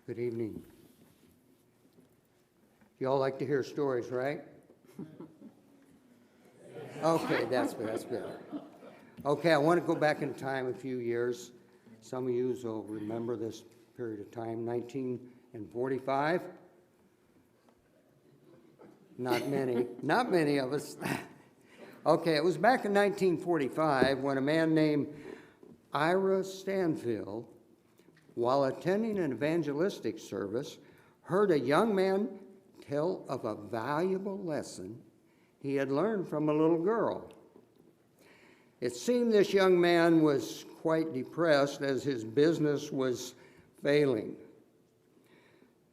Good evening. You all like to hear stories, right? Okay, that's good. Okay, I want to go back in time a few years. Some of you will remember this period of time, 1945. Not many of us. Okay, it was back in 1945 when a man named Ira Stanfield, while attending an evangelistic service, heard a young man tell of a valuable lesson he had learned from a little girl. It seemed this young man was quite depressed as his business was failing.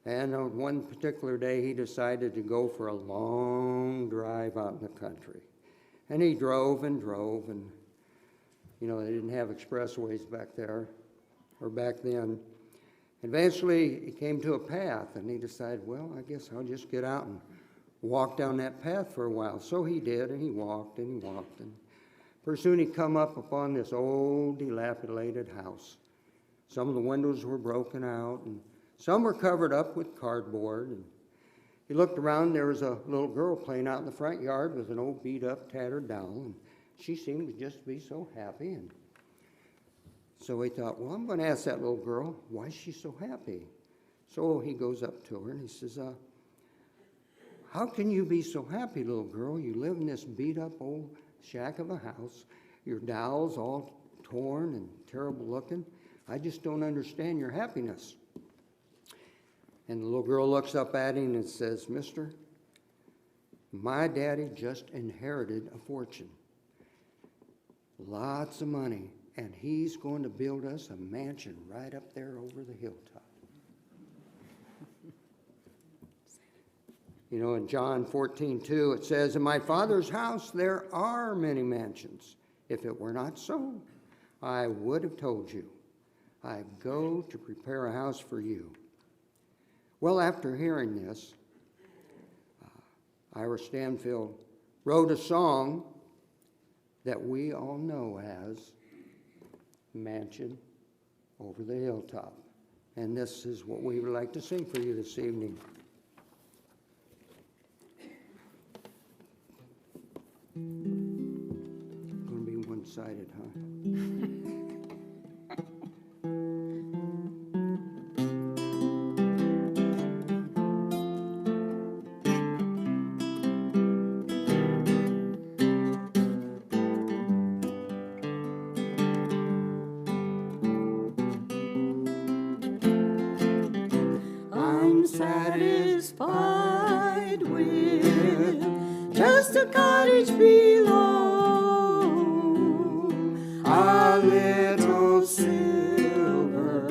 And on one particular day, he decided to go for a long drive out in the country. And he drove, and they didn't have expressways back there, or back then. Eventually, he came to a path, and he decided, well, I guess I'll just get out and walk down that path for a while. So he did, and he walked, and pretty soon he come up upon this old, dilapidated house. Some of the windows were broken out, and some were covered up with cardboard. And he looked around, there was a little girl playing out in the front yard with an old beat-up, tattered doll, and she seemed to just be so happy. And so he thought, well, I'm going to ask that little girl, why is she so happy? So he goes up to her and he says, how can you be so happy, little girl? You live in this beat-up old shack of a house. Your doll's all torn and terrible looking. I just don't understand your happiness. And the little girl looks up at him and says, Mister, my daddy just inherited a fortune. Lots of money. And he's going to build us a mansion right up there over the hilltop. In John 14:2, it says, in my Father's house there are many mansions. If it were not so, I would have told you. I go to prepare a house for you. Well, after hearing this, Ira Stanfield wrote a song that we all know as Mansion Over the Hilltop. And this is what we would like to sing for you this evening. Going to be one-sided, huh? Satisfied with just a cottage below, a little silver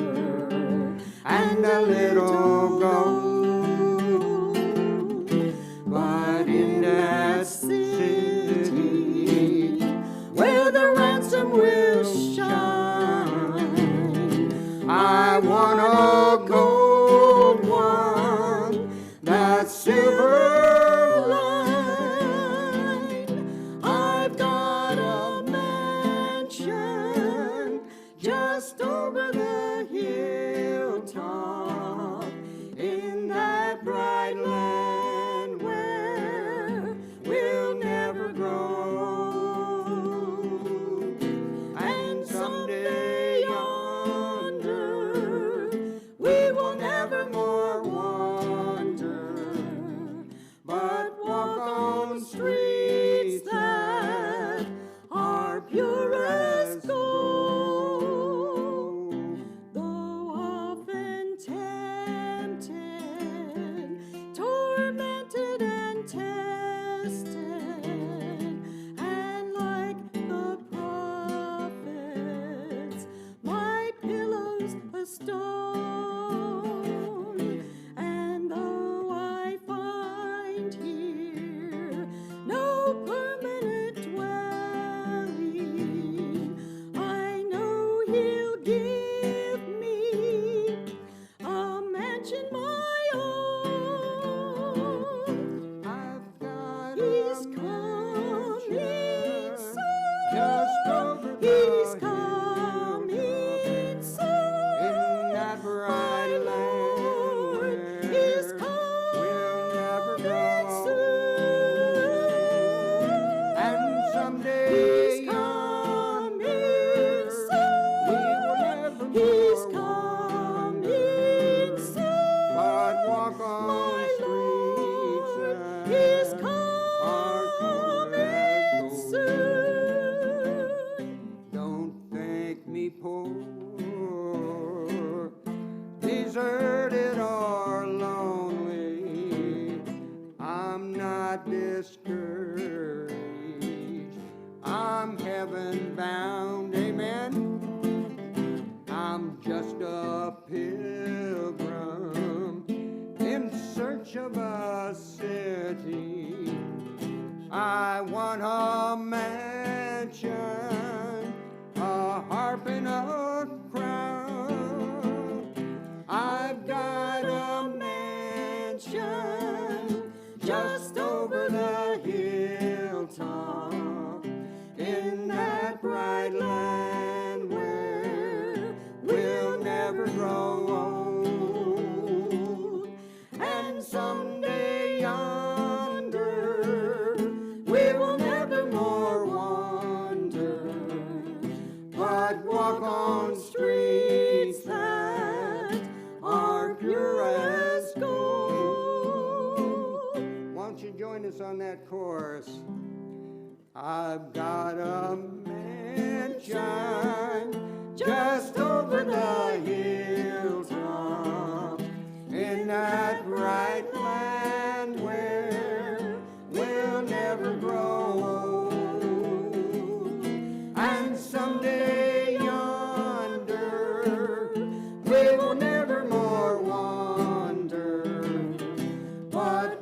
and a little gold. But in that city where the ransom will shine, I want a gold one, that silver line. I've got a mansion just over the hilltop in that bright land where we'll never grow. And someday yonder we will never more wander, but walk on streets that are pure as gold. Though often tempted, tormented and tested, and like the prophets, my pillow's a stone. And though I find here no permanent dwelling, I know He'll give me a mansion my own. I've got He's coming soon. He's coming soon. deserted or lonely, I'm not discouraged. I'm heaven bound, amen. I'm just a pilgrim in search of a city. I want a mansion, a harp and a crown. I've got a mansion just over the hilltop in that bright land where we'll never grow old. And someday yonder we will never more wander, but walk on streets that are pure as gold. Won't you join us on that chorus? I've got a mansion just over the hilltop in that bright land where we'll never grow old. And someday yonder we will never more wander, but